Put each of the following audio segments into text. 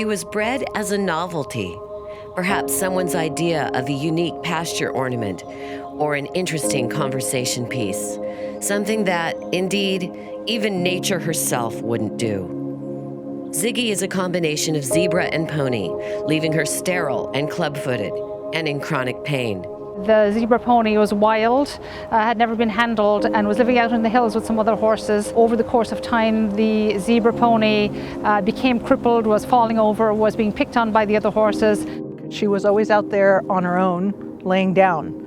She was bred as a novelty, perhaps someone's idea of a unique pasture ornament or an interesting conversation piece, something that, indeed, even nature herself wouldn't do. Ziggy is a combination of zebra and pony, leaving her sterile and club-footed and in chronic pain. The zebra pony was wild, had never been handled, and was living out in the hills with some other horses. Over the course of time, the zebra pony became crippled, was falling over, was being picked on by the other horses. She was always out there on her own, laying down.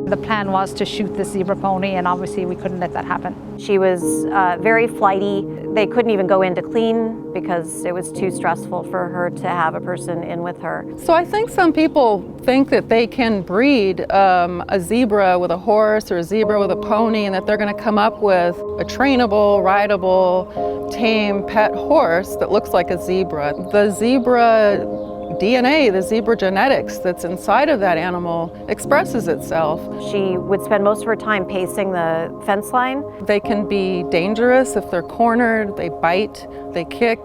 The plan was to shoot the zebra pony, and obviously we couldn't let that happen. She was very flighty. They couldn't even go in to clean because it was too stressful for her to have a person in with her. So I think some people think that they can breed a zebra with a horse or a zebra with a pony, and that they're going to come up with a trainable, rideable, tame pet horse that looks like a zebra. The zebra DNA, the zebra genetics that's inside of that animal expresses itself. She would spend most of her time pacing the fence line. They can be dangerous if they're cornered, they bite, they kick.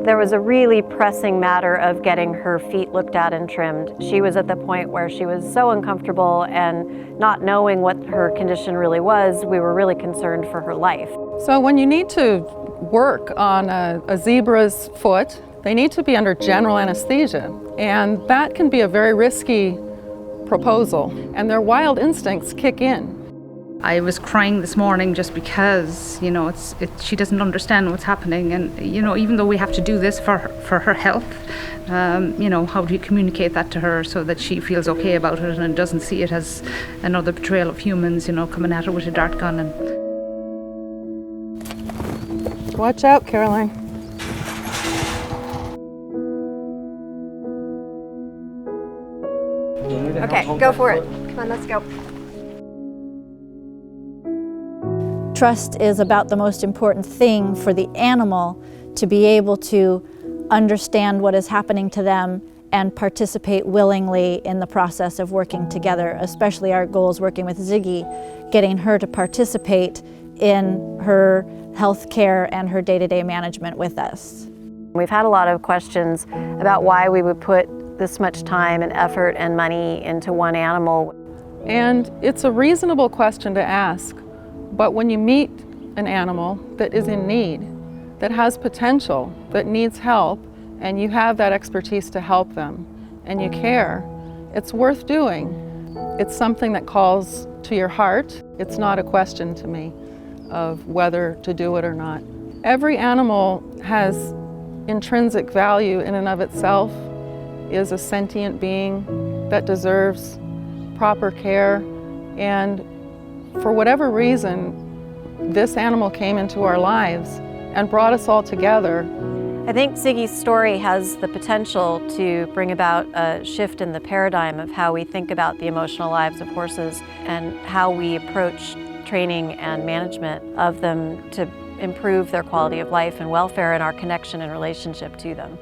There was a really pressing matter of getting her feet looked at and trimmed. She was at the point where she was so uncomfortable, and not knowing what her condition really was, we were really concerned for her life. So when you need to work on a zebra's foot, they need to be under general anesthesia, and that can be a very risky proposal, and their wild instincts kick in. I was crying this morning just because, she doesn't understand what's happening, and even though we have to do this for her health, how do you communicate that to her so that she feels okay about it and doesn't see it as another betrayal of humans, coming at her with a dart gun. And watch out, Caroline. Okay, go for it. Come on, let's go. Trust is about the most important thing for the animal to be able to understand what is happening to them and participate willingly in the process of working together, especially our goals working with Ziggy, getting her to participate in her health care and her day-to-day management with us. We've had a lot of questions about why we would put this much time and effort and money into one animal. And it's a reasonable question to ask, but when you meet an animal that is in need, that has potential, that needs help, and you have that expertise to help them, and you care, it's worth doing. It's something that calls to your heart. It's not a question to me of whether to do it or not. Every animal has intrinsic value in and of itself, is a sentient being that deserves proper care, and for whatever reason, this animal came into our lives and brought us all together. I think Ziggy's story has the potential to bring about a shift in the paradigm of how we think about the emotional lives of horses and how we approach training and management of them to improve their quality of life and welfare and our connection and relationship to them.